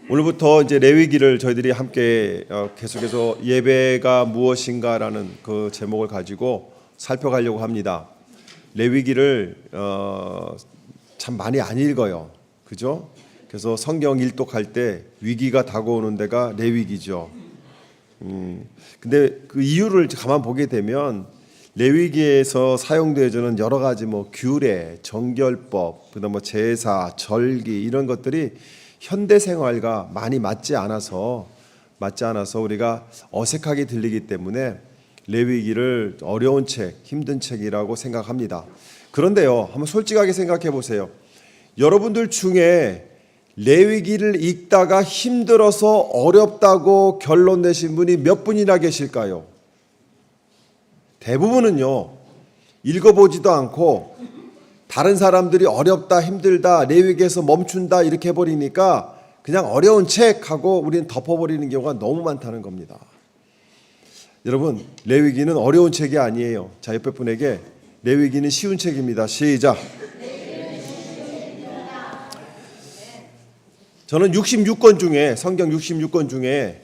오늘부터 이제 레위기를 저희들이 함께 계속해서 예배가 무엇인가라는 그 제목을 가지고 살펴가려고 합니다. 레위기를 참 많이 안 읽어요, 그죠? 그래서 성경 일독할 때 위기가 다가오는 데가 레위기죠. 근데 그 이유를 가만 보게 되면 레위기에서 사용되어지는 여러 가지 규례, 정결법, 그다음 제사, 절기 이런 것들이 현대 생활과 많이 맞지 않아서 우리가 어색하게 들리기 때문에 레위기를 어려운 책, 힘든 책이라고 생각합니다. 그런데요, 한번 솔직하게 생각해 보세요. 여러분들 중에 레위기를 읽다가 힘들어서 어렵다고 결론 내신 분이 몇 분이나 계실까요? 대부분은요, 읽어보지도 않고 다른 사람들이 어렵다, 힘들다, 레위기에서 멈춘다 이렇게 해버리니까 그냥 어려운 책하고 우리는 덮어버리는 경우가 너무 많다는 겁니다. 여러분, 레위기는 어려운 책이 아니에요. 자, 옆에 분에게 레위기는 쉬운 책입니다. 시작. 저는 66권 중에, 성경 66권 중에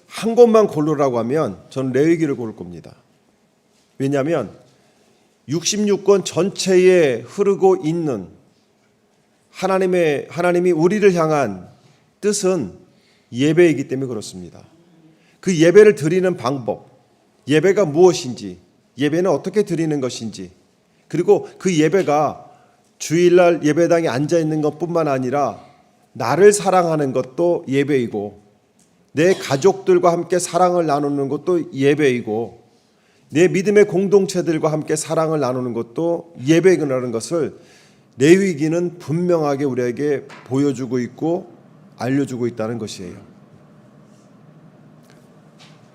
한 권만 고르라고 하면 저는 레위기를 고를 겁니다. 왜냐하면 66권 전체에 흐르고 있는 하나님이 우리를 향한 뜻은 예배이기 때문에 그렇습니다. 그 예배를 드리는 방법, 예배가 무엇인지, 예배는 어떻게 드리는 것인지, 그리고 그 예배가 주일날 예배당에 앉아 있는 것뿐만 아니라 나를 사랑하는 것도 예배이고, 내 가족들과 함께 사랑을 나누는 것도 예배이고, 내 믿음의 공동체들과 함께 사랑을 나누는 것도 예배라는 것을 레위기는 분명하게 우리에게 보여주고 있고 알려주고 있다는 것이에요.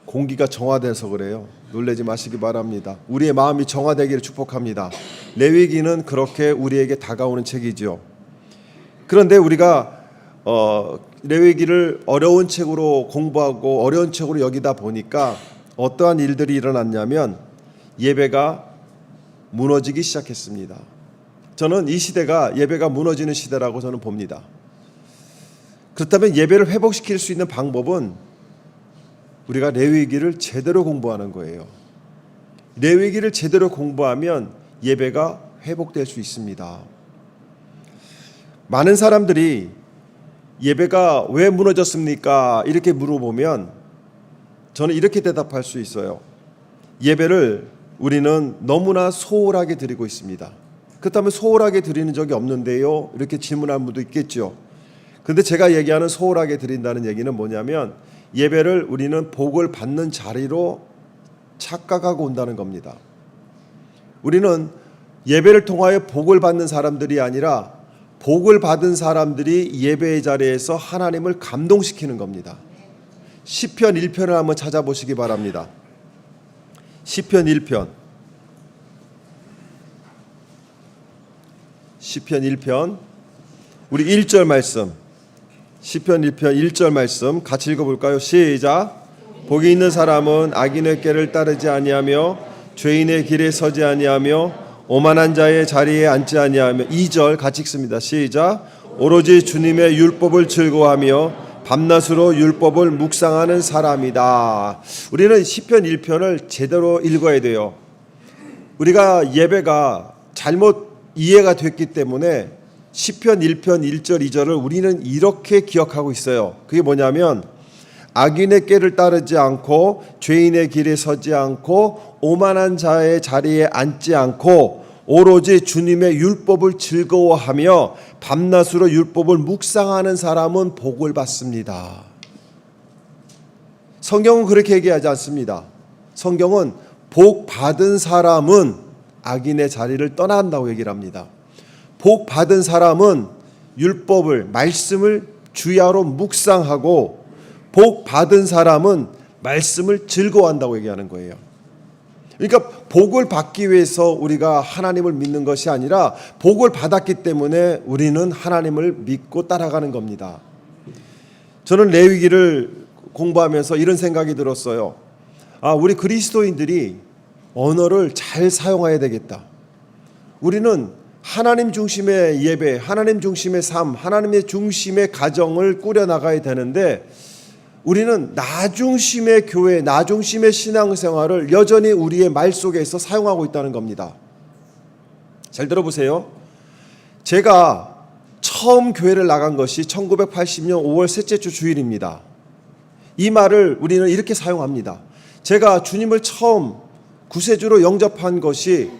공기가 정화돼서 그래요. 놀라지 마시기 바랍니다. 우리의 마음이 정화되기를 축복합니다. 레위기는 그렇게 우리에게 다가오는 책이죠. 그런데 우리가 레위기를 어려운 책으로 공부하고 어려운 책으로 여기다 보니까 어떠한 일들이 일어났냐면 예배가 무너지기 시작했습니다. 저는 이 시대가 예배가 무너지는 시대라고 저는 봅니다. 그렇다면 예배를 회복시킬 수 있는 방법은 우리가 레위기를 제대로 공부하는 거예요. 레위기를 제대로 공부하면 예배가 회복될 수 있습니다. 많은 사람들이 예배가 왜 무너졌습니까? 이렇게 물어보면 저는 이렇게 대답할 수 있어요. 예배를 우리는 너무나 소홀하게 드리고 있습니다. 그렇다면 소홀하게 드리는 적이 없는데요? 이렇게 질문하는 분도 있겠죠. 그런데 제가 얘기하는 소홀하게 드린다는 얘기는 뭐냐면 예배를 우리는 복을 받는 자리로 착각하고 온다는 겁니다. 우리는 예배를 통하여 복을 받는 사람들이 아니라 복을 받은 사람들이 예배의 자리에서 하나님을 감동시키는 겁니다. 시편 1편을 한번 찾아보시기 바랍니다. 시편 1편. 시편 1편. 우리 1절 말씀. 시편 1편 1절 말씀 같이 읽어볼까요? 시작. 복이 있는 사람은 악인의 꾀를 따르지 아니하며 죄인의 길에 서지 아니하며 오만한 자의 자리에 앉지 아니하며 2절 같이 읽습니다. 시작. 오로지 주님의 율법을 즐거워하며 밤낮으로 율법을 묵상하는 사람이다. 우리는 시편 1편을 제대로 읽어야 돼요. 우리가 예배가 잘못 이해가 됐기 때문에 시편 1편 1절 2절을 우리는 이렇게 기억하고 있어요. 그게 뭐냐면 악인의 꾀를 따르지 않고 죄인의 길에 서지 않고 오만한 자의 자리에 앉지 않고 오로지 주님의 율법을 즐거워하며 밤낮으로 율법을 묵상하는 사람은 복을 받습니다. 성경은 그렇게 얘기하지 않습니다. 성경은 복 받은 사람은 악인의 자리를 떠난다고 얘기를 합니다. 복 받은 사람은 율법을, 말씀을 주야로 묵상하고 복 받은 사람은 말씀을 즐거워한다고 얘기하는 거예요. 그러니까 복을 받기 위해서 우리가 하나님을 믿는 것이 아니라 복을 받았기 때문에 우리는 하나님을 믿고 따라가는 겁니다. 저는 레위기를 공부하면서 이런 생각이 들었어요. 우리 그리스도인들이 언어를 잘 사용해야 되겠다. 우리는 하나님 중심의 예배, 하나님 중심의 삶, 하나님의 중심의 가정을 꾸려나가야 되는데 우리는 나 중심의 교회, 나 중심의 신앙생활을 여전히 우리의 말 속에서 사용하고 있다는 겁니다. 잘 들어보세요. 제가 처음 교회를 나간 것이 1980년 5월 셋째 주 주일입니다. 이 말을 우리는 이렇게 사용합니다. 제가 주님을 처음 구세주로 영접한 것이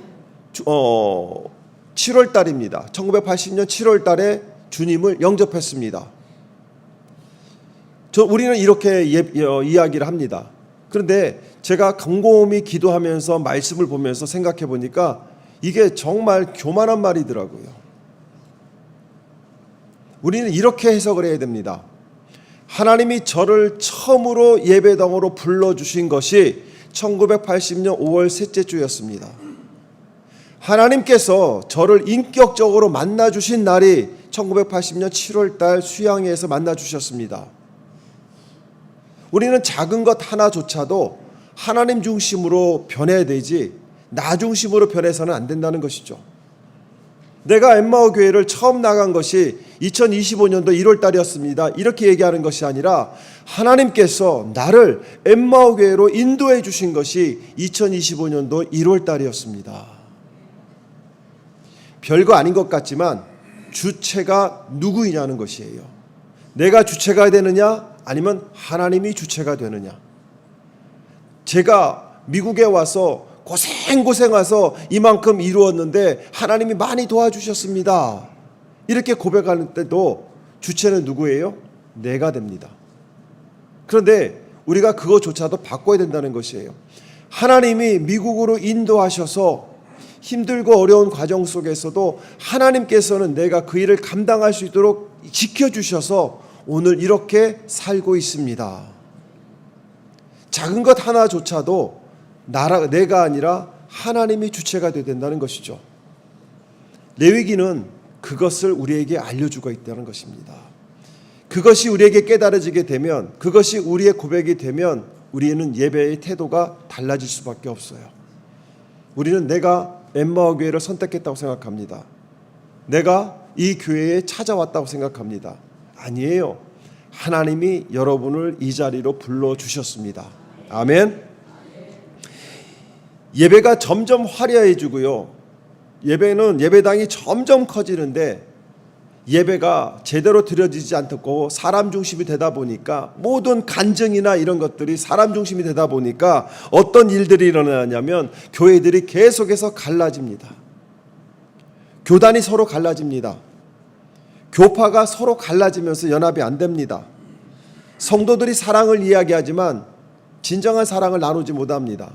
7월 달입니다. 1980년 7월 달에 주님을 영접했습니다. 우리는 이렇게 이야기를 합니다. 그런데 제가 곰곰이 기도하면서 말씀을 보면서 생각해 보니까 이게 정말 교만한 말이더라고요. 우리는 이렇게 해석을 해야 됩니다. 하나님이 저를 처음으로 예배당으로 불러주신 것이 1980년 5월 셋째 주였습니다. 하나님께서 저를 인격적으로 만나주신 날이 1980년 7월 달 수양회에서 만나주셨습니다. 우리는 작은 것 하나조차도 하나님 중심으로 변해야 되지 나 중심으로 변해서는 안 된다는 것이죠. 내가 엠마오 교회를 처음 나간 것이 2025년도 1월 달이었습니다. 이렇게 얘기하는 것이 아니라 하나님께서 나를 엠마오 교회로 인도해 주신 것이 2025년도 1월 달이었습니다. 별거 아닌 것 같지만 주체가 누구이냐는 것이에요. 내가 주체가 되느냐 아니면 하나님이 주체가 되느냐. 제가 미국에 와서 고생 와서 이만큼 이루었는데 하나님이 많이 도와주셨습니다. 이렇게 고백하는 때도 주체는 누구예요? 내가 됩니다. 그런데 우리가 그것조차도 바꿔야 된다는 것이에요. 하나님이 미국으로 인도하셔서 힘들고 어려운 과정 속에서도 하나님께서는 내가 그 일을 감당할 수 있도록 지켜주셔서 오늘 이렇게 살고 있습니다. 작은 것 하나조차도 내가 아니라 하나님이 주체가 되어야 된다는 것이죠. 레위기는 그것을 우리에게 알려주고 있다는 것입니다. 그것이 우리에게 깨달아지게 되면, 그것이 우리의 고백이 되면 우리는 예배의 태도가 달라질 수밖에 없어요. 우리는 내가 엠마오 교회를 선택했다고 생각합니다. 내가 이 교회에 찾아왔다고 생각합니다. 아니에요. 하나님이 여러분을 이 자리로 불러주셨습니다. 아멘. 예배가 점점 화려해지고요. 예배당이 점점 커지는데 예배가 제대로 드려지지 않고 사람 중심이 되다 보니까 모든 간증이나 이런 것들이 사람 중심이 되다 보니까 어떤 일들이 일어나냐면 교회들이 계속해서 갈라집니다. 교단이 서로 갈라집니다. 교파가 서로 갈라지면서 연합이 안 됩니다. 성도들이 사랑을 이야기하지만 진정한 사랑을 나누지 못합니다.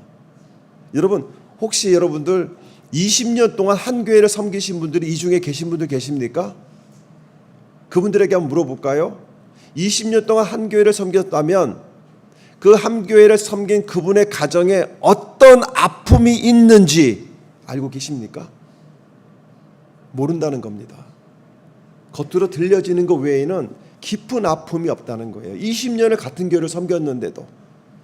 여러분, 혹시 여러분들 20년 동안 한 교회를 섬기신 분들이 이 중에 계신 분들 계십니까? 그분들에게 한번 물어볼까요? 20년 동안 한 교회를 섬겼다면 그 한 교회를 섬긴 그분의 가정에 어떤 아픔이 있는지 알고 계십니까? 모른다는 겁니다. 겉으로 들려지는 것 외에는 깊은 아픔이 없다는 거예요. 20년을 같은 교회를 섬겼는데도.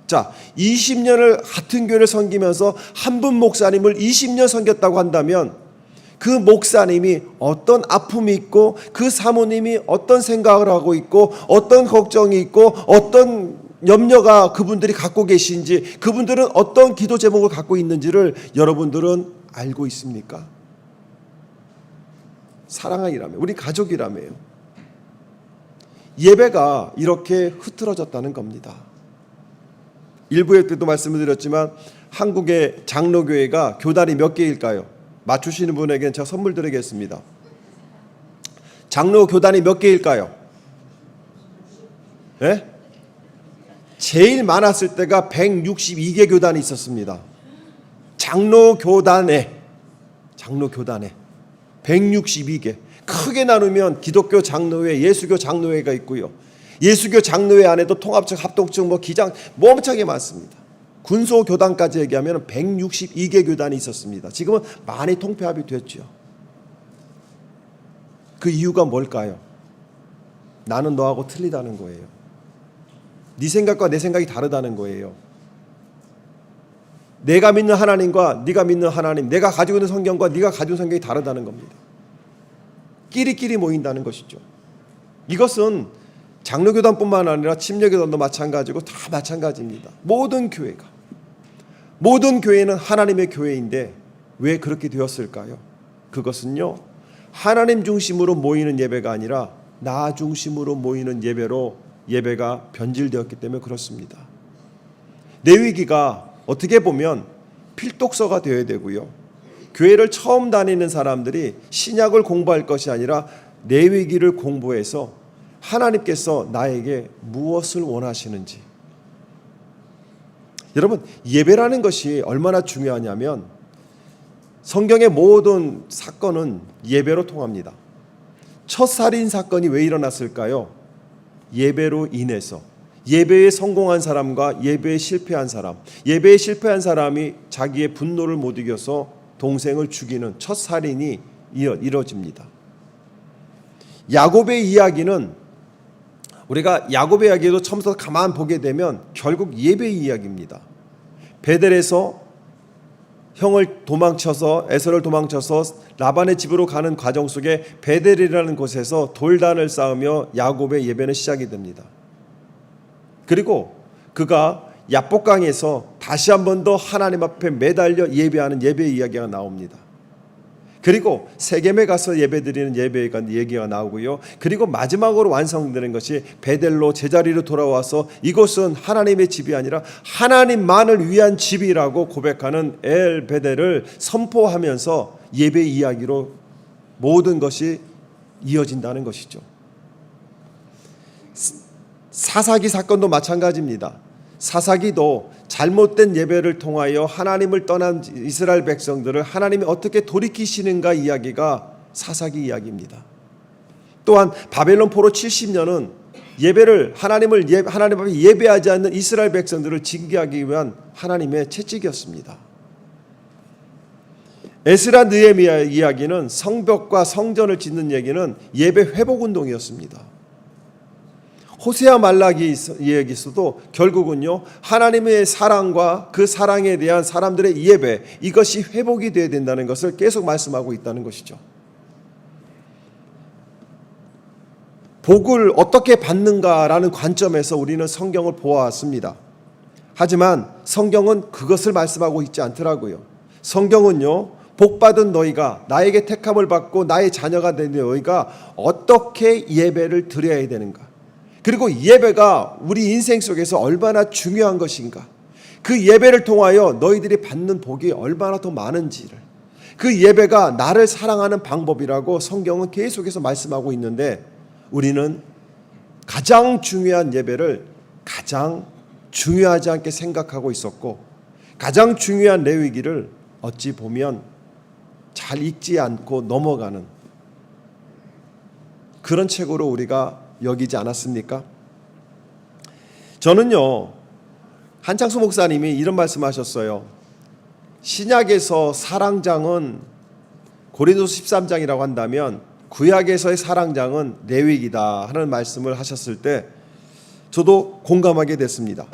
자, 20년을 같은 교회를 섬기면서 한 분 목사님을 20년 섬겼다고 한다면 그 목사님이 어떤 아픔이 있고 그 사모님이 어떤 생각을 하고 있고 어떤 걱정이 있고 어떤 염려가 그분들이 갖고 계신지, 그분들은 어떤 기도 제목을 갖고 있는지를 여러분들은 알고 있습니까? 사랑이라며, 우리 가족이라며요. 예배가 이렇게 흐트러졌다는 겁니다. 일부에 때도 말씀을 드렸지만 한국의 장로교회가 교단이 몇 개일까요? 맞추시는 분에게는 제가 선물 드리겠습니다. 장로 교단이 몇 개일까요? 네? 제일 많았을 때가 162개 교단이 있었습니다. 장로 교단에 162개. 크게 나누면 기독교 장로회, 예수교 장로회가 있고요. 예수교 장로회 안에도 통합측, 합동측, 기장 엄청나게 많습니다. 군소 교단까지 얘기하면 162개 교단이 있었습니다. 지금은 많이 통폐합이 됐죠. 그 이유가 뭘까요? 나는 너하고 틀리다는 거예요. 네 생각과 내 생각이 다르다는 거예요. 내가 믿는 하나님과 네가 믿는 하나님, 내가 가지고 있는 성경과 네가 가지고 있는 성경이 다르다는 겁니다. 끼리끼리 모인다는 것이죠. 이것은 장로교단뿐만 아니라 침례교단도 마찬가지고 다 마찬가지입니다. 모든 교회는 하나님의 교회인데 왜 그렇게 되었을까요? 그것은요, 하나님 중심으로 모이는 예배가 아니라 나 중심으로 모이는 예배로 예배가 변질되었기 때문에 그렇습니다. 레위기가 어떻게 보면 필독서가 되어야 되고요, 교회를 처음 다니는 사람들이 신약을 공부할 것이 아니라 레위기를 공부해서 하나님께서 나에게 무엇을 원하시는지. 여러분, 예배라는 것이 얼마나 중요하냐면 성경의 모든 사건은 예배로 통합니다. 첫 살인 사건이 왜 일어났을까요? 예배로 인해서. 예배에 성공한 사람과 예배에 실패한 사람, 예배에 실패한 사람이 자기의 분노를 못 이겨서 동생을 죽이는 첫 살인이 이뤄집니다. 야곱의 이야기는 우리가 야곱의 이야기도 처음부터 가만 보게 되면 결국 예배의 이야기입니다. 베델에서 에서를 도망쳐서 라반의 집으로 가는 과정 속에 베델이라는 곳에서 돌단을 쌓으며 야곱의 예배는 시작이 됩니다. 그리고 그가 야복강에서 다시 한 번 더 하나님 앞에 매달려 예배하는 예배의 이야기가 나옵니다. 그리고 세겜에 가서 예배드리는 예배의 얘기가 나오고요. 그리고 마지막으로 완성되는 것이 베델로 제자리로 돌아와서 이곳은 하나님의 집이 아니라 하나님만을 위한 집이라고 고백하는 엘 베델을 선포하면서 예배 이야기로 모든 것이 이어진다는 것이죠. 사사기 사건도 마찬가지입니다. 사사기도 잘못된 예배를 통하여 하나님을 떠난 이스라엘 백성들을 하나님이 어떻게 돌이키시는가 이야기가 사사기 이야기입니다. 또한 바벨론 포로 70년은 하나님 앞에 예배하지 않는 이스라엘 백성들을 징계하기 위한 하나님의 채찍이었습니다. 에스라 느헤미야 이야기는 성벽과 성전을 짓는 얘기는 예배 회복 운동이었습니다. 호세아 말라기 이야기에서도 결국은요, 하나님의 사랑과 그 사랑에 대한 사람들의 예배, 이것이 회복이 되어야 된다는 것을 계속 말씀하고 있다는 것이죠. 복을 어떻게 받는가라는 관점에서 우리는 성경을 보아왔습니다. 하지만 성경은 그것을 말씀하고 있지 않더라고요. 성경은요, 복받은 너희가, 나에게 택함을 받고 나의 자녀가 된 너희가 어떻게 예배를 드려야 되는가, 그리고 예배가 우리 인생 속에서 얼마나 중요한 것인가, 그 예배를 통하여 너희들이 받는 복이 얼마나 더 많은지를, 그 예배가 나를 사랑하는 방법이라고 성경은 계속해서 말씀하고 있는데, 우리는 가장 중요한 예배를 가장 중요하지 않게 생각하고 있었고, 가장 중요한 레위기를 어찌 보면 잘 읽지 않고 넘어가는 그런 책으로 우리가 여기지 않았습니까? 저는요, 한창수 목사님이 이런 말씀하셨어요. 신약에서 사랑장은 고린도서 13장이라고 한다면 구약에서의 사랑장은 레위기다 하는 말씀을 하셨을 때 저도 공감하게 됐습니다.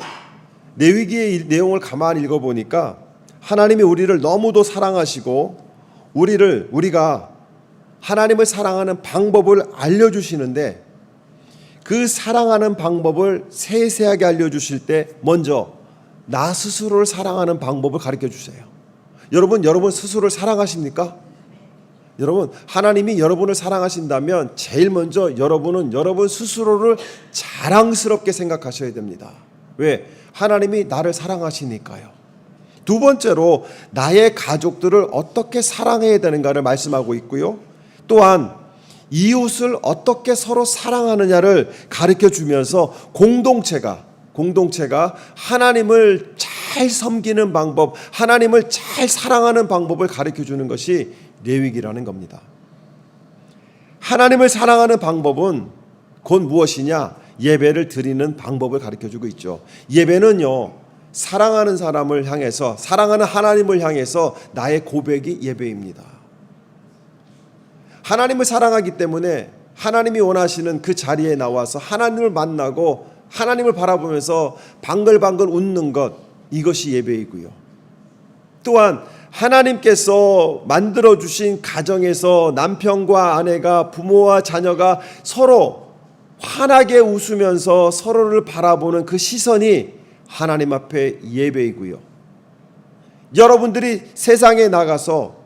레위기의 내용을 가만히 읽어보니까 하나님이 우리를 너무도 사랑하시고 우리가 하나님을 사랑하는 방법을 알려주시는데, 그 사랑하는 방법을 세세하게 알려주실 때 먼저 나 스스로를 사랑하는 방법을 가르쳐 주세요. 여러분 스스로를 사랑하십니까? 여러분, 하나님이 여러분을 사랑하신다면 제일 먼저 여러분은 여러분 스스로를 자랑스럽게 생각하셔야 됩니다. 왜? 하나님이 나를 사랑하시니까요. 두 번째로 나의 가족들을 어떻게 사랑해야 되는가를 말씀하고 있고요. 또한 이웃을 어떻게 서로 사랑하느냐를 가르쳐 주면서 공동체가 하나님을 잘 섬기는 방법, 하나님을 잘 사랑하는 방법을 가르쳐 주는 것이 레위기라는 겁니다. 하나님을 사랑하는 방법은 곧 무엇이냐? 예배를 드리는 방법을 가르쳐 주고 있죠. 예배는요, 사랑하는 사람을 향해서, 사랑하는 하나님을 향해서 나의 고백이 예배입니다. 하나님을 사랑하기 때문에 하나님이 원하시는 그 자리에 나와서 하나님을 만나고 하나님을 바라보면서 방글방글 웃는 것, 이것이 예배이고요. 또한 하나님께서 만들어주신 가정에서 남편과 아내가, 부모와 자녀가 서로 환하게 웃으면서 서로를 바라보는 그 시선이 하나님 앞에 예배이고요. 여러분들이 세상에 나가서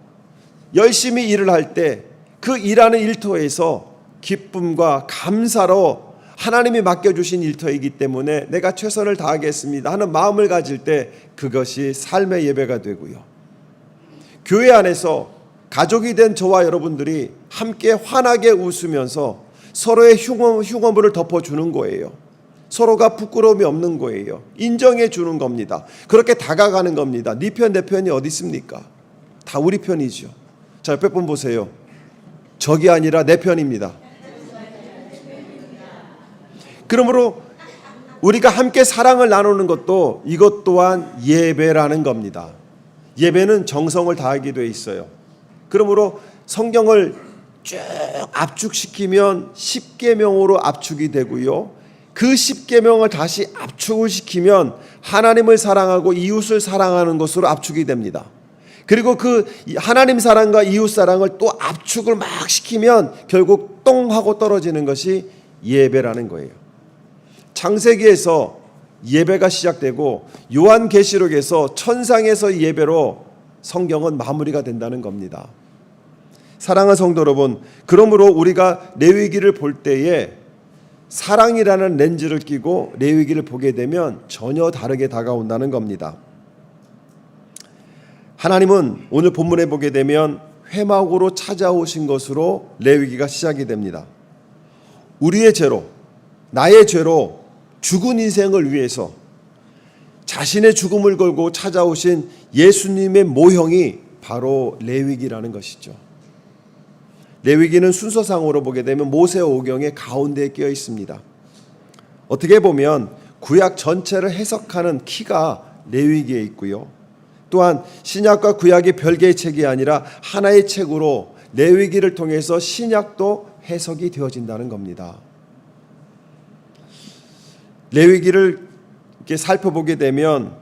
열심히 일을 할 때 그 일하는 일터에서 기쁨과 감사로 하나님이 맡겨주신 일터이기 때문에 내가 최선을 다하겠습니다 하는 마음을 가질 때 그것이 삶의 예배가 되고요. 교회 안에서 가족이 된 저와 여러분들이 함께 환하게 웃으면서 서로의 흉어물을 덮어주는 거예요. 서로가 부끄러움이 없는 거예요. 인정해 주는 겁니다. 그렇게 다가가는 겁니다. 네 편, 내 편이 어디 있습니까? 다 우리 편이죠. 자, 옆에 분 보세요. 적이 아니라 내 편입니다. 그러므로 우리가 함께 사랑을 나누는 것도 이것 또한 예배라는 겁니다. 예배는 정성을 다하게 돼 있어요. 그러므로 성경을 쭉 압축시키면 10계명으로 압축이 되고요. 그 10계명을 다시 압축을 시키면 하나님을 사랑하고 이웃을 사랑하는 것으로 압축이 됩니다. 그리고 그 하나님 사랑과 이웃 사랑을 또 압축을 막 시키면 결국 똥 하고 떨어지는 것이 예배라는 거예요. 창세기에서 예배가 시작되고 요한계시록에서 천상에서 예배로 성경은 마무리가 된다는 겁니다. 사랑하는 성도 여러분, 그러므로 우리가 레위기를 볼 때에 사랑이라는 렌즈를 끼고 레위기를 보게 되면 전혀 다르게 다가온다는 겁니다. 하나님은 오늘 본문에 보게 되면 회막으로 찾아오신 것으로 레위기가 시작이 됩니다. 우리의 죄로, 나의 죄로 죽은 인생을 위해서 자신의 죽음을 걸고 찾아오신 예수님의 모형이 바로 레위기라는 것이죠. 레위기는 순서상으로 보게 되면 모세오경의 가운데에 끼어 있습니다. 어떻게 보면 구약 전체를 해석하는 키가 레위기에 있고요. 또한 신약과 구약이 별개의 책이 아니라 하나의 책으로 레위기를 통해서 신약도 해석이 되어진다는 겁니다. 레위기를 이렇게 살펴보게 되면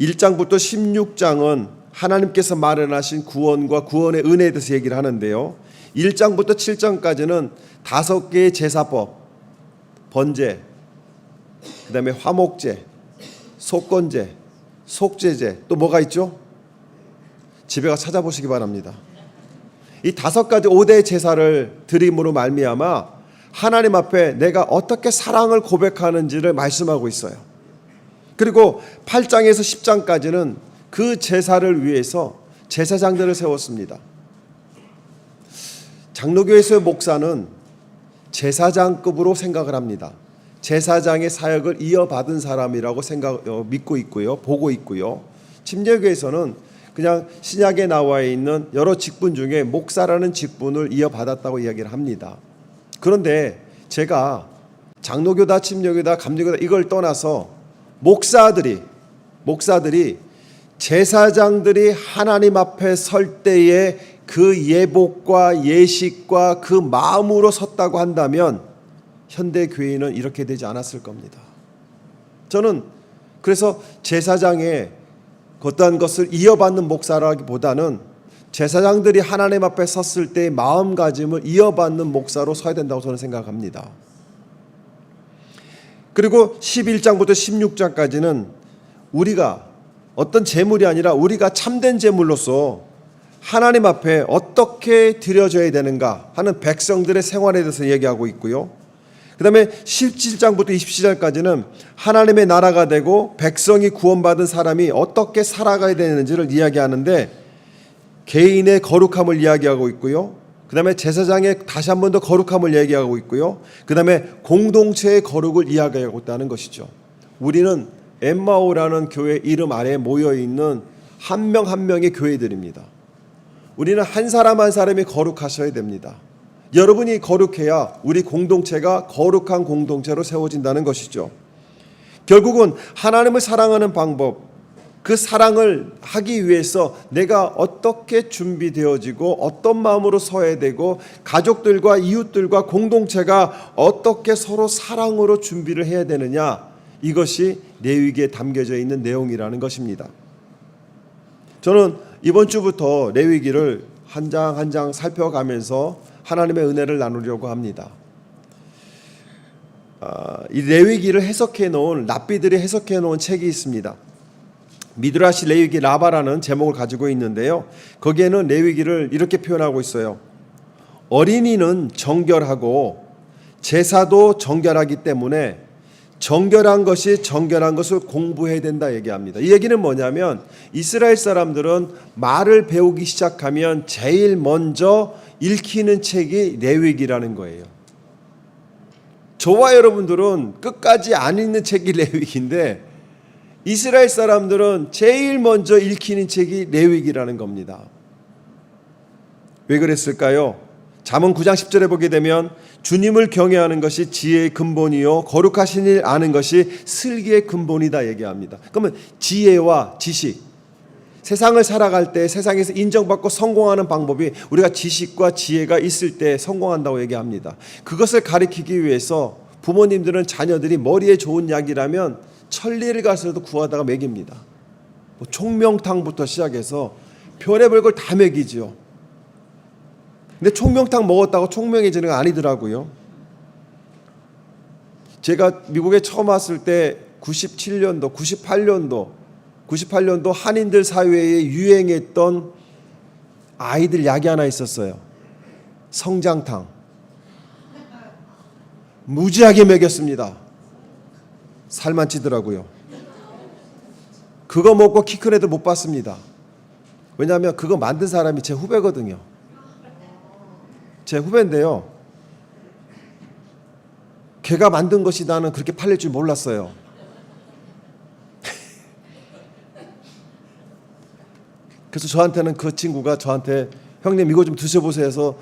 1장부터 16장은 하나님께서 마련하신 구원과 구원의 은혜에 대해서 얘기를 하는데요. 1장부터 7장까지는 5개의 제사법, 번제, 그 다음에 화목제, 속건제, 속죄제, 또 뭐가 있죠? 집에 가서 찾아보시기 바랍니다. 이 5가지 5대 제사를 드림으로 말미암아 하나님 앞에 내가 어떻게 사랑을 고백하는지를 말씀하고 있어요. 그리고 8장에서 10장까지는 그 제사를 위해서 제사장들을 세웠습니다. 장로교에서의 목사는 제사장급으로 생각을 합니다. 제사장의 사역을 이어받은 사람이라고 믿고 있고요, 보고 있고요. 침례교에서는 그냥 신약에 나와 있는 여러 직분 중에 목사라는 직분을 이어받았다고 이야기를 합니다. 그런데 제가 장로교다, 침례교다, 감리교다 이걸 떠나서 목사들이 제사장들이 하나님 앞에 설 때에 그 예복과 예식과 그 마음으로 섰다고 한다면 현대 교회는 이렇게 되지 않았을 겁니다. 저는 그래서 제사장의 어떠한 것을 이어받는 목사라기보다는 제사장들이 하나님 앞에 섰을 때의 마음가짐을 이어받는 목사로 서야 된다고 저는 생각합니다. 그리고 11장부터 16장까지는 우리가 어떤 제물이 아니라 우리가 참된 제물로서 하나님 앞에 어떻게 드려져야 되는가 하는 백성들의 생활에 대해서 얘기하고 있고요. 그 다음에 17장부터 27장까지는 하나님의 나라가 되고 백성이 구원받은 사람이 어떻게 살아가야 되는지를 이야기하는데 개인의 거룩함을 이야기하고 있고요. 그 다음에 제사장의 다시 한 번 더 거룩함을 얘기하고 있고요. 그 다음에 공동체의 거룩을 이야기하고 있다는 것이죠. 우리는 엠마오라는 교회 이름 아래에 모여있는 한 명 한 명의 교회들입니다. 우리는 한 사람 한 사람이 거룩하셔야 됩니다. 여러분이 거룩해야 우리 공동체가 거룩한 공동체로 세워진다는 것이죠. 결국은 하나님을 사랑하는 방법, 그 사랑을 하기 위해서 내가 어떻게 준비되어지고 어떤 마음으로 서야 되고 가족들과 이웃들과 공동체가 어떻게 서로 사랑으로 준비를 해야 되느냐, 이것이 레위기에 담겨져 있는 내용이라는 것입니다. 저는 이번 주부터 레위기를 한 장 한 장 살펴가면서 하나님의 은혜를 나누려고 합니다. 이 레위기를 해석해 놓은 랍비들이 해석해 놓은 책이 있습니다. 미드라시 레위기 라바라는 제목을 가지고 있는데요. 거기에는 레위기를 이렇게 표현하고 있어요. 어린이는 정결하고 제사도 정결하기 때문에 정결한 것이 정결한 것을 공부해야 된다 얘기합니다. 이 얘기는 뭐냐면 이스라엘 사람들은 말을 배우기 시작하면 제일 먼저 읽히는 책이 레위기라는 거예요. 저와 여러분들은 끝까지 안 읽는 책이 레위기인데 이스라엘 사람들은 제일 먼저 읽히는 책이 레위기라는 겁니다. 왜 그랬을까요? 잠언 9장 10절에 보게 되면 주님을 경외하는 것이 지혜의 근본이요 거룩하신 일 아는 것이 슬기의 근본이다 얘기합니다. 그러면 지혜와 지식, 세상을 살아갈 때 세상에서 인정받고 성공하는 방법이 우리가 지식과 지혜가 있을 때 성공한다고 얘기합니다. 그것을 가리키기 위해서 부모님들은 자녀들이 머리에 좋은 약이라면 천리를 가서도 구하다가 먹입니다. 뭐 총명탕부터 시작해서 별의별 걸 다 먹이죠. 근데 총명탕 먹었다고 총명해지는 건 아니더라고요. 제가 미국에 처음 왔을 때 97년도, 98년도 한인들 사회에 유행했던 아이들 약이 하나 있었어요. 성장탕. 무지하게 먹였습니다. 살만 찌더라고요. 그거 먹고 키 큰 애들 못 봤습니다. 왜냐하면 그거 만든 사람이 제 후배거든요. 제 후배인데요. 걔가 만든 것이 나는 그렇게 팔릴 줄 몰랐어요. 그래서 저한테는 그 친구가 저한테 형님 이거 좀 드셔보세요 해서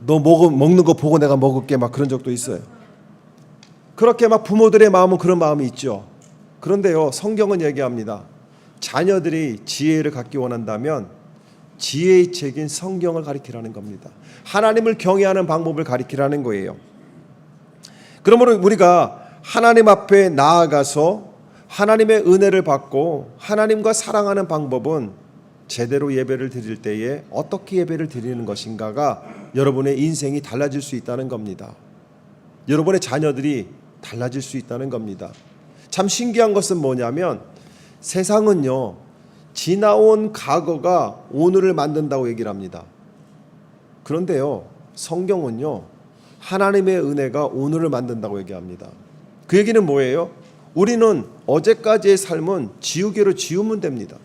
너 먹는 거 보고 내가 먹을게 막 그런 적도 있어요. 그렇게 막 부모들의 마음은 그런 마음이 있죠. 그런데요, 성경은 얘기합니다. 자녀들이 지혜를 갖기 원한다면 지혜의 책인 성경을 가리키라는 겁니다. 하나님을 경외하는 방법을 가리키라는 거예요. 그러므로 우리가 하나님 앞에 나아가서 하나님의 은혜를 받고 하나님과 사랑하는 방법은 제대로 예배를 드릴 때에 어떻게 예배를 드리는 것인가가 여러분의 인생이 달라질 수 있다는 겁니다. 여러분의 자녀들이 달라질 수 있다는 겁니다. 참 신기한 것은 뭐냐면 세상은요, 지나온 과거가 오늘을 만든다고 얘기를 합니다. 그런데요, 성경은요, 하나님의 은혜가 오늘을 만든다고 얘기합니다. 그 얘기는 뭐예요? 우리는 어제까지의 삶은 지우개로 지우면 됩니다.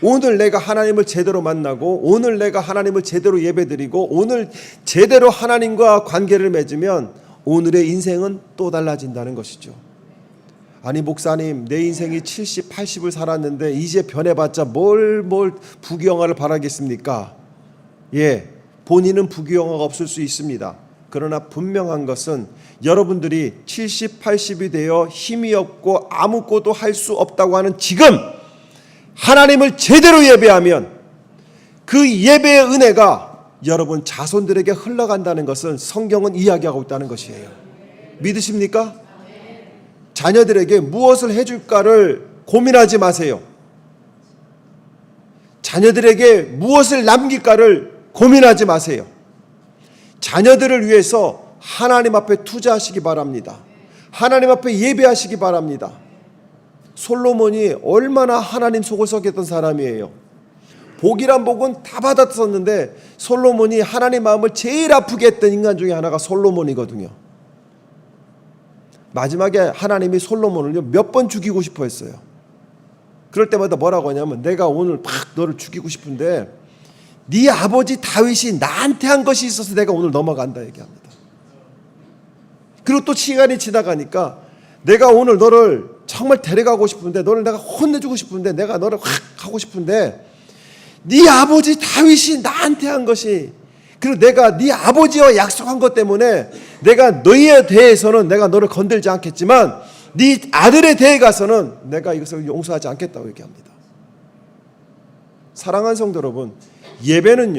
오늘 내가 하나님을 제대로 만나고 오늘 내가 하나님을 제대로 예배드리고 오늘 제대로 하나님과 관계를 맺으면 오늘의 인생은 또 달라진다는 것이죠. 아니 목사님 내 인생이 70, 80을 살았는데 이제 변해봤자 뭘 부귀영화를 바라겠습니까? 예, 본인은 부귀영화가 없을 수 있습니다. 그러나 분명한 것은 여러분들이 70, 80이 되어 힘이 없고 아무것도 할 수 없다고 하는 지금 하나님을 제대로 예배하면 그 예배의 은혜가 여러분 자손들에게 흘러간다는 것은 성경은 이야기하고 있다는 것이에요. 믿으십니까? 자녀들에게 무엇을 해줄까를 고민하지 마세요. 자녀들에게 무엇을 남길까를 고민하지 마세요. 자녀들을 위해서 하나님 앞에 투자하시기 바랍니다. 하나님 앞에 예배하시기 바랍니다. 솔로몬이 얼마나 하나님 속을 썩였던 사람이에요. 복이란 복은 다 받았었는데 솔로몬이 하나님 마음을 제일 아프게 했던 인간 중에 하나가 솔로몬이거든요. 마지막에 하나님이 솔로몬을 몇 번 죽이고 싶어 했어요. 그럴 때마다 뭐라고 하냐면 내가 오늘 막 너를 죽이고 싶은데 네 아버지 다윗이 나한테 한 것이 있어서 내가 오늘 넘어간다 얘기합니다. 그리고 또 시간이 지나가니까 내가 오늘 너를 정말 데려가고 싶은데 너를 내가 혼내주고 싶은데 내가 너를 확 하고 싶은데 네 아버지 다윗이 나한테 한 것이 그리고 내가 네 아버지와 약속한 것 때문에 내가 너희에 대해서는 내가 너를 건들지 않겠지만 네 아들에 대해 가서는 내가 이것을 용서하지 않겠다고 얘기합니다. 사랑하는 성도 여러분, 예배는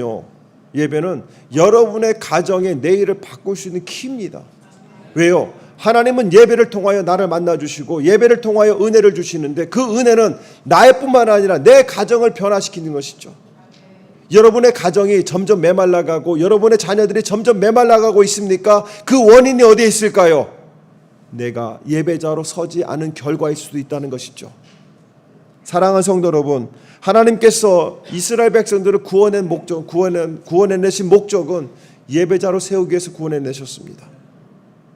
여러분의 가정의 내일을 바꿀 수 있는 키입니다. 왜요? 하나님은 예배를 통하여 나를 만나주시고 예배를 통하여 은혜를 주시는데 그 은혜는 나의 뿐만 아니라 내 가정을 변화시키는 것이죠. 여러분의 가정이 점점 메말라가고 여러분의 자녀들이 점점 메말라가고 있습니까? 그 원인이 어디에 있을까요? 내가 예배자로 서지 않은 결과일 수도 있다는 것이죠. 사랑하는 성도 여러분, 하나님께서 이스라엘 백성들을 구원해내신 목적은 예배자로 세우기 위해서 구원해내셨습니다.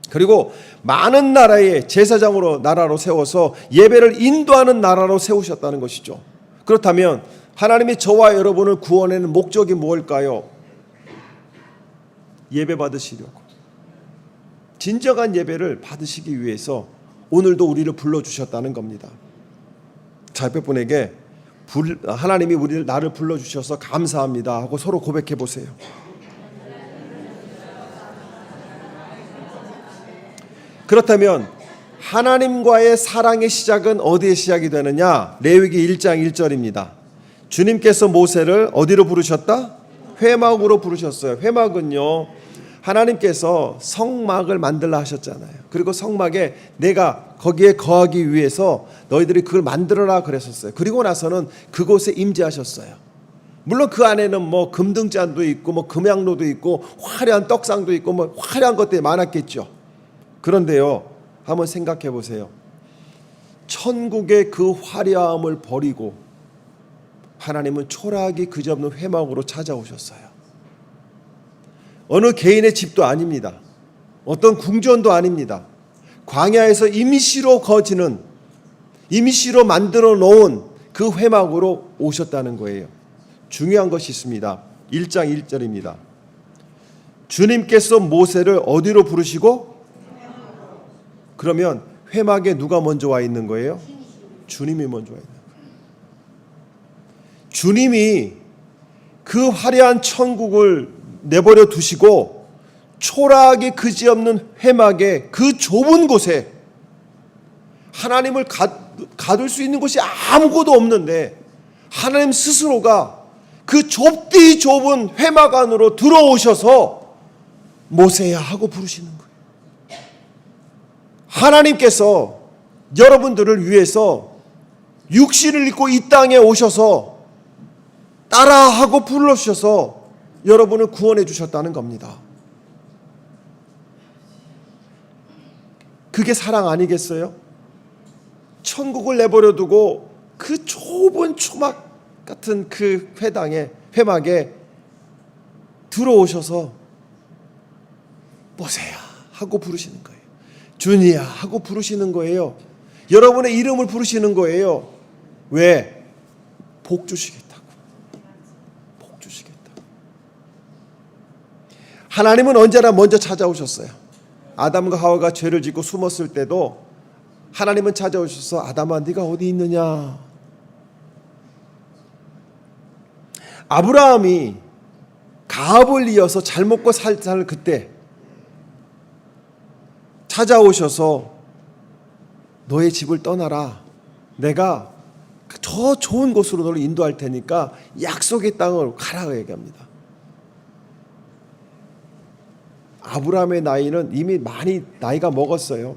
그리고 많은 나라의 제사장으로 나라로 세워서 예배를 인도하는 나라로 세우셨다는 것이죠. 그렇다면 하나님이 저와 여러분을 구원하는 목적이 뭘까요? 예배 받으시려고, 진정한 예배를 받으시기 위해서 오늘도 우리를 불러주셨다는 겁니다. 자, 옆에 분에게 하나님이 나를 불러주셔서 감사합니다 하고 서로 고백해 보세요. 그렇다면 하나님과의 사랑의 시작은 어디에 시작이 되느냐? 레위기 1장 1절입니다. 주님께서 모세를 어디로 부르셨다? 회막으로 부르셨어요. 회막은요, 하나님께서 성막을 만들라 하셨잖아요. 그리고 성막에 내가 거기에 거하기 위해서 너희들이 그걸 만들어라 그랬었어요. 그리고 나서는 그곳에 임재하셨어요. 물론 그 안에는 뭐 금등잔도 있고 뭐 금양로도 있고 화려한 떡상도 있고 뭐 화려한 것들이 많았겠죠. 그런데요, 한번 생각해 보세요. 천국의 그 화려함을 버리고 하나님은 초라하기 그지없는 회막으로 찾아오셨어요. 어느 개인의 집도 아닙니다. 어떤 궁전도 아닙니다. 광야에서 임시로 만들어 놓은 그 회막으로 오셨다는 거예요. 중요한 것이 있습니다. 1장 1절입니다. 주님께서 모세를 어디로 부르시고? 그러면 회막에 누가 먼저 와 있는 거예요? 주님이 먼저 와 있는 거예요. 주님이 그 화려한 천국을 내버려 두시고 초라하게 그지없는 회막의 그 좁은 곳에 하나님을 가둘 수 있는 곳이 아무것도 없는데 하나님 스스로가 그 좁디 좁은 회막 안으로 들어오셔서 모세야 하고 부르시는 거예요. 하나님께서 여러분들을 위해서 육신을 입고 이 땅에 오셔서 따라하고 불러주셔서 여러분을 구원해 주셨다는 겁니다. 그게 사랑 아니겠어요? 천국을 내버려 두고 그 좁은 초막 같은 그 회막에 들어오셔서 모세야 하고 부르시는 거예요. 준이야 하고 부르시는 거예요. 여러분의 이름을 부르시는 거예요. 왜? 복 주시겠다고. 복 주시겠다고. 하나님은 언제나 먼저 찾아오셨어요. 아담과 하와가 죄를 짓고 숨었을 때도 하나님은 찾아오셔서 아담아 네가 어디 있느냐. 아브라함이 가업을 이어서 잘 먹고 살 그때 찾아오셔서 너의 집을 떠나라. 내가 저 좋은 곳으로 너를 인도할 테니까 약속의 땅으로 가라고 얘기합니다. 아브라함의 나이는 이미 많이 나이가 먹었어요.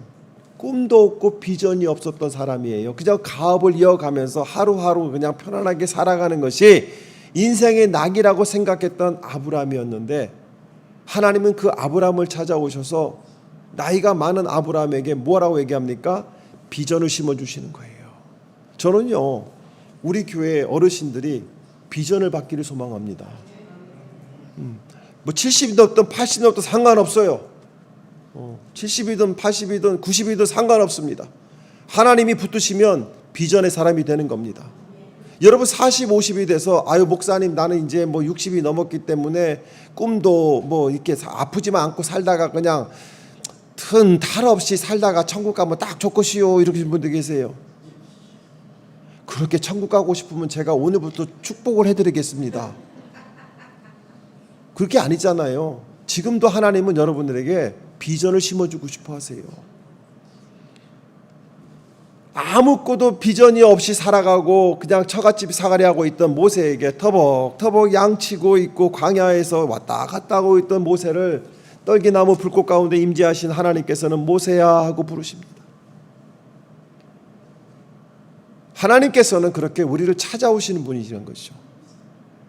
꿈도 없고 비전이 없었던 사람이에요. 그냥 가업을 이어가면서 하루하루 그냥 편안하게 살아가는 것이 인생의 낙이라고 생각했던 아브라함이었는데 하나님은 그 아브라함을 찾아오셔서 나이가 많은 아브라함에게 뭐라고 얘기합니까? 비전을 심어주시는 거예요. 저는요, 우리 교회 어르신들이 비전을 받기를 소망합니다. 뭐 70이든 없든 80이든 없든 상관없어요. 70이든 80이든 90이든 상관없습니다. 하나님이 붙드시면 비전의 사람이 되는 겁니다. 여러분 40, 50이 돼서 아유 목사님 나는 이제 뭐 60이 넘었기 때문에 꿈도 뭐 이렇게 아프지만 않고 살다가 그냥 튼 탈 없이 살다가 천국 가면 딱 좋겠시요 이렇게 분들 계세요. 그렇게 천국 가고 싶으면 제가 오늘부터 축복을 해드리겠습니다. 그렇게 아니잖아요. 지금도 하나님은 여러분들에게 비전을 심어주고 싶어 하세요. 아무것도 비전이 없이 살아가고 그냥 처갓집 사가리 하고 있던 모세에게 터벅터벅 양치고 있고 광야에서 왔다 갔다 하고 있던 모세를 떨기나무 불꽃 가운데 임재하신 하나님께서는 모세야 하고 부르십니다. 하나님께서는 그렇게 우리를 찾아오시는 분이시는 것이죠.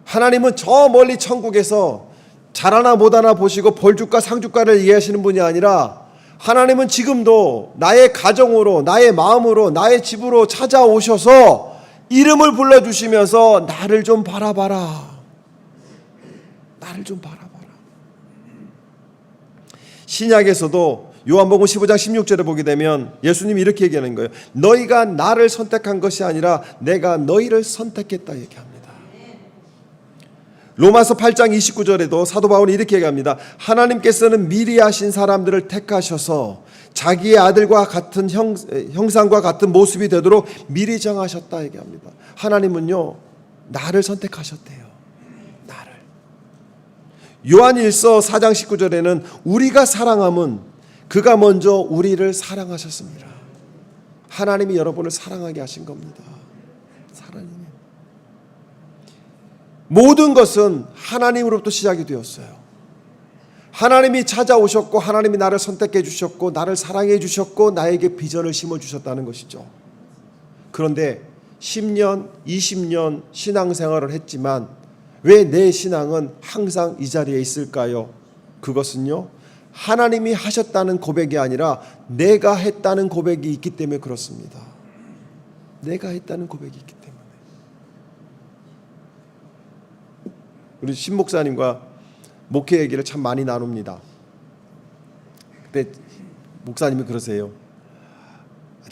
하나님은 저 멀리 천국에서 잘하나 못하나 보시고 벌주가 상주가를 이해하시는 분이 아니라 하나님은 지금도 나의 가정으로, 나의 마음으로, 나의 집으로 찾아오셔서 이름을 불러주시면서 나를 좀 바라봐라. 나를 좀 바라봐라. 신약에서도 요한복음 15장 16절에 보게 되면 예수님이 이렇게 얘기하는 거예요. 너희가 나를 선택한 것이 아니라 내가 너희를 선택했다 얘기합니다. 로마서 8장 29절에도 사도 바울이 이렇게 얘기합니다. 하나님께서는 미리 하신 사람들을 택하셔서 자기의 아들과 같은 형상과 같은 모습이 되도록 미리 정하셨다 얘기합니다. 하나님은요, 나를 선택하셨대요. 나를. 요한일서 4장 19절에는 우리가 사랑함은 그가 먼저 우리를 사랑하셨습니다. 하나님이 여러분을 사랑하게 하신 겁니다. 사랑이요. 모든 것은 하나님으로부터 시작이 되었어요. 하나님이 찾아오셨고 하나님이 나를 선택해 주셨고 나를 사랑해 주셨고 나에게 비전을 심어주셨다는 것이죠. 그런데 10년, 20년 신앙생활을 했지만 왜 내 신앙은 항상 이 자리에 있을까요? 그것은요, 하나님이 하셨다는 고백이 아니라 내가 했다는 고백이 있기 때문에 그렇습니다. 내가 했다는 고백이 있기 때문에. 우리 신 목사님과 목회 얘기를 참 많이 나눕니다. 그때 목사님이 그러세요.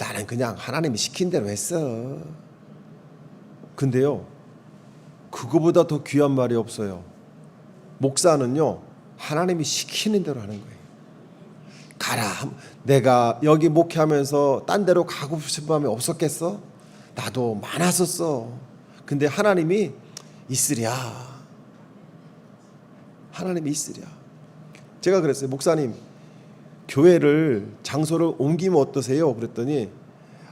나는 그냥 하나님이 시킨 대로 했어. 근데요, 그거보다 더 귀한 말이 없어요. 목사는요, 하나님이 시키는 대로 하는 거예요. 가라. 내가 여기 목회하면서 딴 데로 가고 싶은 마음이 없었겠어? 나도 많았었어. 근데 하나님이 있으랴. 하나님이 있으랴. 제가 그랬어요. 목사님, 교회를 장소를 옮기면 어떠세요? 그랬더니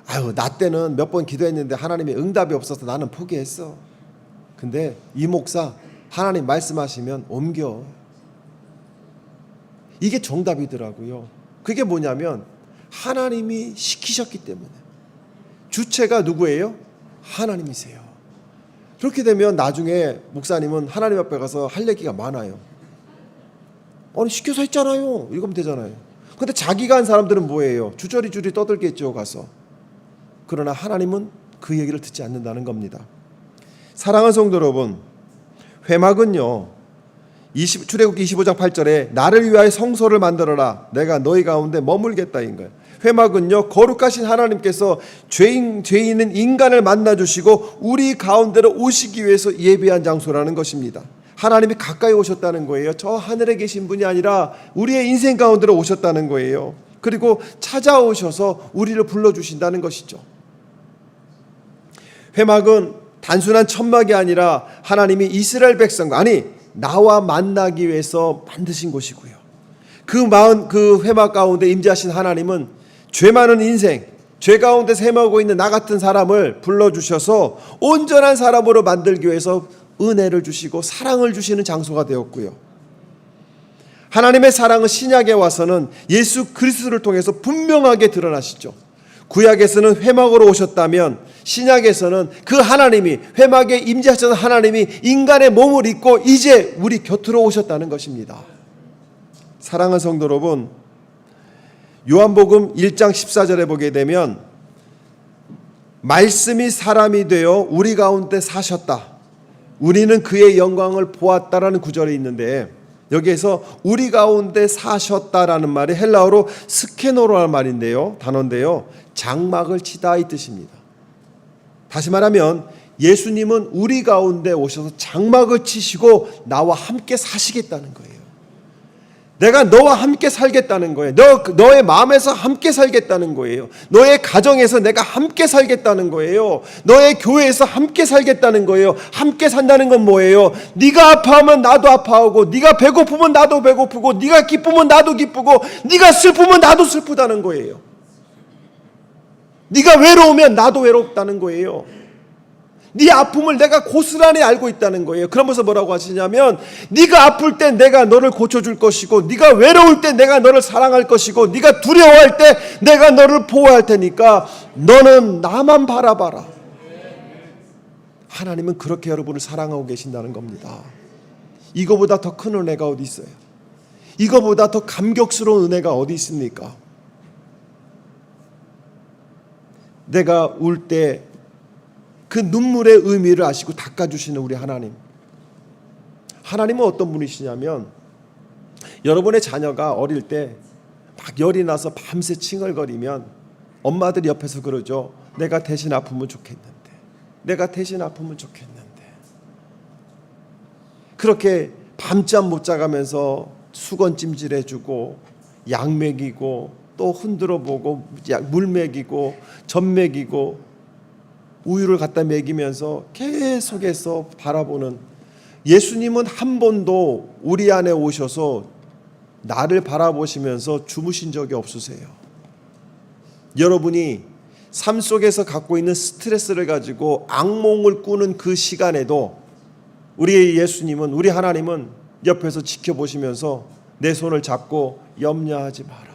아유, 나 때는 몇 번 기도했는데 하나님의 응답이 없어서 나는 포기했어. 근데 이 목사 하나님 말씀하시면 옮겨. 이게 정답이더라고요. 그게 뭐냐면 하나님이 시키셨기 때문에. 주체가 누구예요? 하나님이세요. 그렇게 되면 나중에 목사님은 하나님 앞에 가서 할 얘기가 많아요. 아니 시켜서 했잖아요. 이러면 되잖아요. 근데 자기가 한 사람들은 뭐예요? 주저리주리 떠들겠죠 가서. 그러나 하나님은 그 얘기를 듣지 않는다는 겁니다. 사랑하는 성도 여러분, 회막은요, 출애굽기 25장 8절에 나를 위하여 성소를 만들어라. 내가 너희 가운데 머물겠다인 거예요. 회막은요, 거룩하신 하나님께서 죄인은 인간을 만나주시고 우리 가운데로 오시기 위해서 예비한 장소라는 것입니다. 하나님이 가까이 오셨다는 거예요. 저 하늘에 계신 분이 아니라 우리의 인생 가운데로 오셨다는 거예요. 그리고 찾아오셔서 우리를 불러주신다는 것이죠. 회막은 단순한 천막이 아니라 하나님이 이스라엘 백성과, 아니 나와 만나기 위해서 만드신 곳이고요. 그 회막 가운데 임재하신 하나님은 죄 많은 인생, 죄 가운데 헤매고 있는 나 같은 사람을 불러주셔서 온전한 사람으로 만들기 위해서 은혜를 주시고 사랑을 주시는 장소가 되었고요. 하나님의 사랑은 신약에 와서는 예수 그리스도를 통해서 분명하게 드러나시죠. 구약에서는 회막으로 오셨다면 신약에서는 그 하나님이, 회막에 임재하셨던 하나님이 인간의 몸을 입고 이제 우리 곁으로 오셨다는 것입니다. 사랑하는 성도 여러분, 요한복음 1장 14절에 보게 되면 말씀이 사람이 되어 우리 가운데 사셨다. 우리는 그의 영광을 보았다라는 구절이 있는데, 여기에서 우리 가운데 사셨다라는 말이 헬라어로 스케노라는 말인데요, 단어인데요, 장막을 치다 이 뜻입니다. 다시 말하면 예수님은 우리 가운데 오셔서 장막을 치시고 나와 함께 사시겠다는 거예요. 내가 너와 함께 살겠다는 거예요. 너의 마음에서 함께 살겠다는 거예요. 너의 가정에서 내가 함께 살겠다는 거예요. 너의 교회에서 함께 살겠다는 거예요. 함께 산다는 건 뭐예요? 네가 아파하면 나도 아파하고, 네가 배고프면 나도 배고프고, 네가 기쁘면 나도 기쁘고, 네가 슬프면 나도 슬프다는 거예요. 네가 외로우면 나도 외롭다는 거예요. 네 아픔을 내가 고스란히 알고 있다는 거예요. 그러면서 뭐라고 하시냐면 네가 아플 때 내가 너를 고쳐줄 것이고 네가 외로울 때 내가 너를 사랑할 것이고 네가 두려워할 때 내가 너를 보호할 테니까 너는 나만 바라봐라. 하나님은 그렇게 여러분을 사랑하고 계신다는 겁니다. 이거보다 더 큰 은혜가 어디 있어요? 이거보다 더 감격스러운 은혜가 어디 있습니까? 내가 울 때 그 눈물의 의미를 아시고 닦아주시는 우리 하나님. 하나님은 어떤 분이시냐면 여러분의 자녀가 어릴 때 막 열이 나서 밤새 칭얼거리면 엄마들이 옆에서 그러죠. 내가 대신 아프면 좋겠는데. 내가 대신 아프면 좋겠는데. 그렇게 밤잠 못 자가면서 수건 찜질해주고 약 먹이고 또 흔들어 보고 물 먹이고 젖 먹이고 우유를 갖다 먹이면서 계속해서 바라보는 예수님은 한 번도 우리 안에 오셔서 나를 바라보시면서 주무신 적이 없으세요. 여러분이 삶 속에서 갖고 있는 스트레스를 가지고 악몽을 꾸는 그 시간에도 우리 예수님은, 우리 하나님은 옆에서 지켜보시면서 내 손을 잡고 염려하지 마라.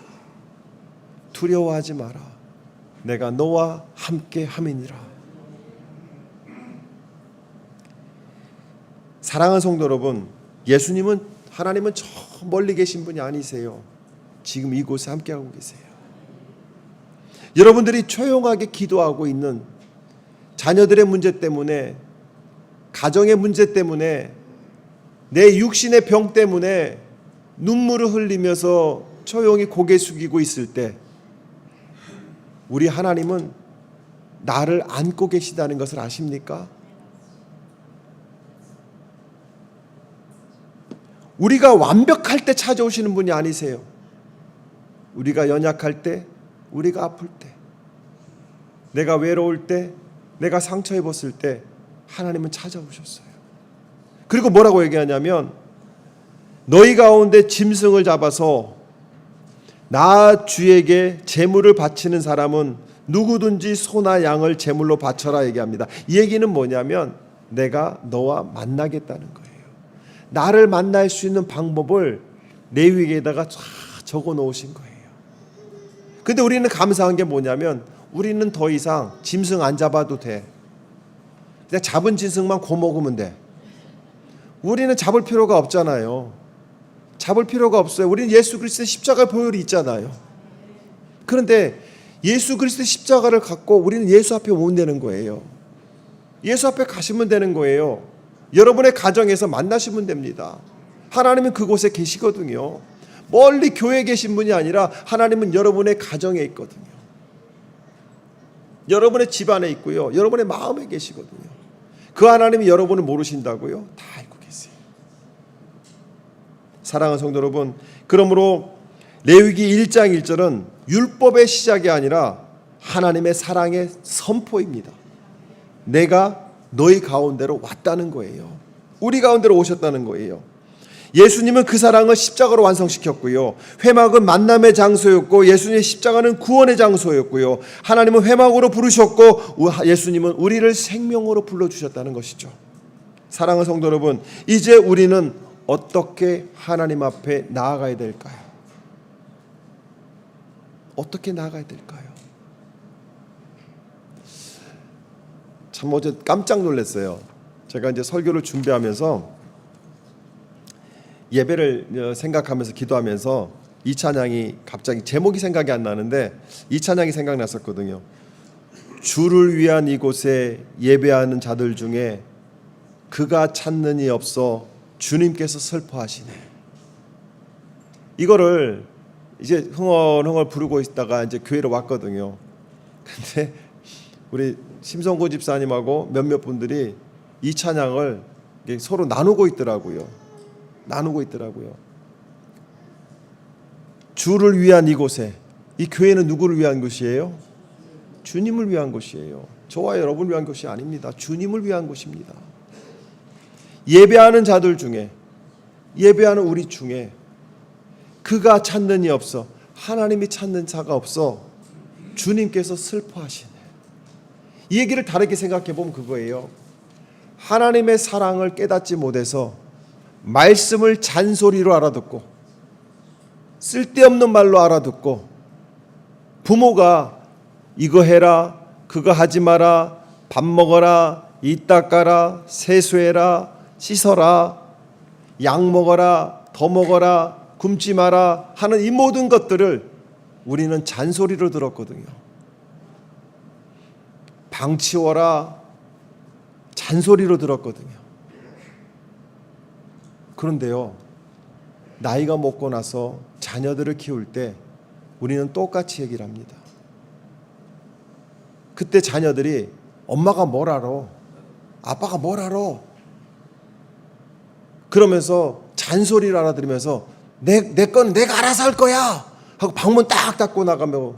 두려워하지 마라. 내가 너와 함께 함이니라. 사랑하는 성도 여러분, 예수님은, 하나님은 저 멀리 계신 분이 아니세요. 지금 이곳에 함께하고 계세요. 여러분들이 조용하게 기도하고 있는 자녀들의 문제 때문에, 가정의 문제 때문에, 내 육신의 병 때문에 눈물을 흘리면서 조용히 고개 숙이고 있을 때 우리 하나님은 나를 안고 계시다는 것을 아십니까? 우리가 완벽할 때 찾아오시는 분이 아니세요. 우리가 연약할 때, 우리가 아플 때, 내가 외로울 때, 내가 상처 입었을 때 하나님은 찾아오셨어요. 그리고 뭐라고 얘기하냐면 너희 가운데 짐승을 잡아서 나 주에게 제물을 바치는 사람은 누구든지 소나 양을 제물로 바쳐라 얘기합니다. 이 얘기는 뭐냐면 내가 너와 만나겠다는 거예요. 나를 만날 수 있는 방법을 레위기에다가 적어 놓으신 거예요. 근데 우리는 감사한 게 뭐냐면 우리는 더 이상 짐승 안 잡아도 돼. 그냥 잡은 짐승만 구워 먹으면 돼. 우리는 잡을 필요가 없잖아요. 잡을 필요가 없어요. 우리는 예수 그리스도의 십자가 보혈이 있잖아요. 그런데 예수 그리스도의 십자가를 갖고 우리는 예수 앞에 오면 되는 거예요. 예수 앞에 가시면 되는 거예요. 여러분의 가정에서 만나시면 됩니다. 하나님은 그곳에 계시거든요. 멀리 교회에 계신 분이 아니라 하나님은 여러분의 가정에 있거든요. 여러분의 집안에 있고요. 여러분의 마음에 계시거든요. 그 하나님이 여러분을 모르신다고요? 다 알고 계세요. 사랑하는 성도 여러분, 그러므로 레위기 1장 1절은 율법의 시작이 아니라 하나님의 사랑의 선포입니다. 내가 너희 가운데로 왔다는 거예요. 우리 가운데로 오셨다는 거예요. 예수님은 그 사랑을 십자가로 완성시켰고요. 회막은 만남의 장소였고 예수님의 십자가는 구원의 장소였고요. 하나님은 회막으로 부르셨고 예수님은 우리를 생명으로 불러주셨다는 것이죠. 사랑하는 성도 여러분, 이제 우리는 어떻게 하나님 앞에 나아가야 될까요? 어떻게 나아가야 될까요? 참 어제 깜짝 놀랐어요. 제가 이제 설교를 준비하면서 예배를 생각하면서 기도하면서 이 찬양이 갑자기 제목이 생각이 안 나는데 이 찬양이 생각났었거든요. 주를 위한 이곳에 예배하는 자들 중에 그가 찾는 이 없어 주님께서 슬퍼하시네. 이거를 이제 흥얼흥얼 부르고 있다가 이제 교회로 왔거든요. 근데 우리 심성고 집사님하고 몇몇 분들이 이 찬양을 서로 나누고 있더라고요. 주를 위한 이곳에, 이 교회는 누구를 위한 곳이에요? 주님을 위한 곳이에요. 저와 여러분을 위한 곳이 아닙니다. 주님을 위한 곳입니다. 예배하는 자들 중에, 예배하는 우리 중에 그가 찾는 이 없어, 하나님이 찾는 자가 없어 주님께서 슬퍼하시네. 이 얘기를 다르게 생각해 보면 그거예요. 하나님의 사랑을 깨닫지 못해서 말씀을 잔소리로 알아듣고 쓸데없는 말로 알아듣고 부모가 이거 해라 그거 하지 마라 밥 먹어라 이 닦아라 세수해라 씻어라 약 먹어라 더 먹어라 굶지 마라 하는 이 모든 것들을 우리는 잔소리로 들었거든요. 방 치워라 잔소리로 들었거든요. 그런데요, 나이가 먹고 나서 자녀들을 키울 때 우리는 똑같이 얘기를 합니다. 그때 자녀들이 엄마가 뭘 알아? 아빠가 뭘 알아? 그러면서 잔소리를 알아들으면서 내 건 내가 알아서 할 거야 하고 방문 딱 닫고 나가면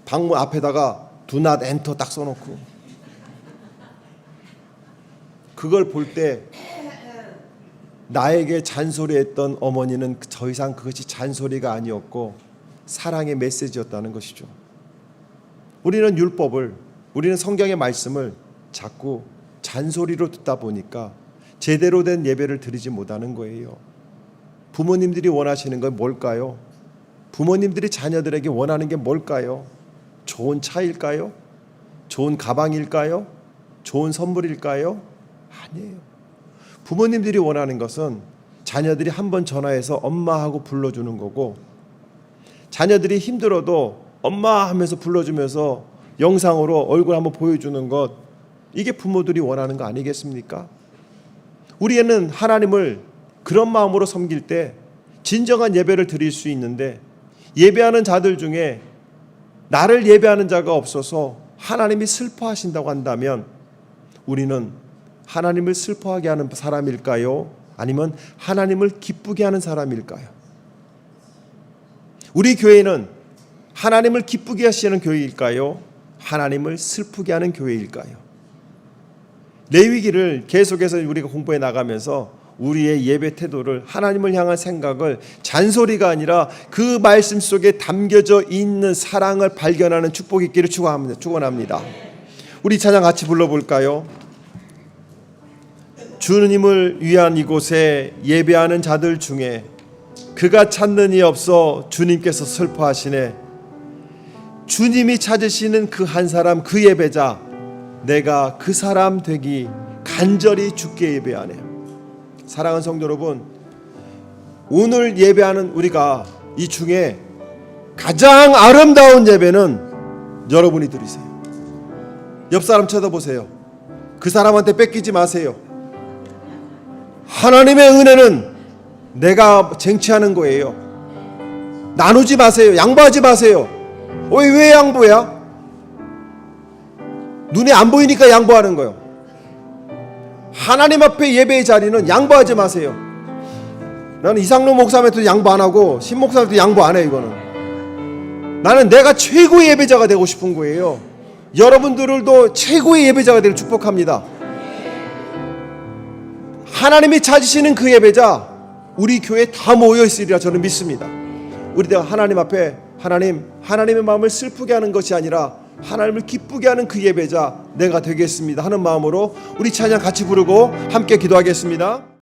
방문 앞에다가 Do not enter 딱 써놓고 그걸 볼 때 나에게 잔소리했던 어머니는 더 이상 그것이 잔소리가 아니었고 사랑의 메시지였다는 것이죠. 우리는 율법을, 우리는 성경의 말씀을 자꾸 잔소리로 듣다 보니까 제대로 된 예배를 드리지 못하는 거예요. 부모님들이 원하시는 건 뭘까요? 부모님들이 자녀들에게 원하는 게 뭘까요? 좋은 차일까요? 좋은 가방일까요? 좋은 선물일까요? 아니에요. 부모님들이 원하는 것은 자녀들이 한번 전화해서 엄마 하고 불러주는 거고, 자녀들이 힘들어도 엄마 하면서 불러주면서 영상으로 얼굴 한번 보여주는 것, 이게 부모들이 원하는 거 아니겠습니까? 우리는 하나님을 그런 마음으로 섬길 때 진정한 예배를 드릴 수 있는데, 예배하는 자들 중에 나를 예배하는 자가 없어서 하나님이 슬퍼하신다고 한다면 우리는 하나님을 슬퍼하게 하는 사람일까요? 아니면 하나님을 기쁘게 하는 사람일까요? 우리 교회는 하나님을 기쁘게 하시는 교회일까요? 하나님을 슬프게 하는 교회일까요? 레위기를 계속해서 우리가 공부해 나가면서 우리의 예배 태도를, 하나님을 향한 생각을 잔소리가 아니라 그 말씀 속에 담겨져 있는 사랑을 발견하는 축복이 있기를 축원합니다. 우리 찬양 같이 불러볼까요? 주님을 위한 이곳에 예배하는 자들 중에 그가 찾는 이 없어 주님께서 슬퍼하시네. 주님이 찾으시는 그 한 사람, 그 예배자, 내가 그 사람 되기 간절히 주께 예배하네. 사랑하는 성도 여러분, 오늘 예배하는 우리가 이 중에 가장 아름다운 예배는 여러분이 드리세요. 옆 사람 쳐다보세요. 그 사람한테 뺏기지 마세요. 하나님의 은혜는 내가 쟁취하는 거예요. 나누지 마세요. 양보하지 마세요. 왜 양보야? 눈에 안 보이니까 양보하는 거예요. 하나님 앞에 예배의 자리는 양보하지 마세요. 나는 이상로 목사한테도 양보 안 하고 신 목사한테도 양보 안 해. 이거는 나는 내가 최고의 예배자가 되고 싶은 거예요. 여러분들도 최고의 예배자가 되길 축복합니다. 하나님이 찾으시는 그 예배자, 우리 교회에 다 모여 있으리라 저는 믿습니다. 우리가 하나님 앞에 하나님의 마음을 슬프게 하는 것이 아니라 하나님을 기쁘게 하는 그 예배자 내가 되겠습니다 하는 마음으로 우리 찬양 같이 부르고 함께 기도하겠습니다.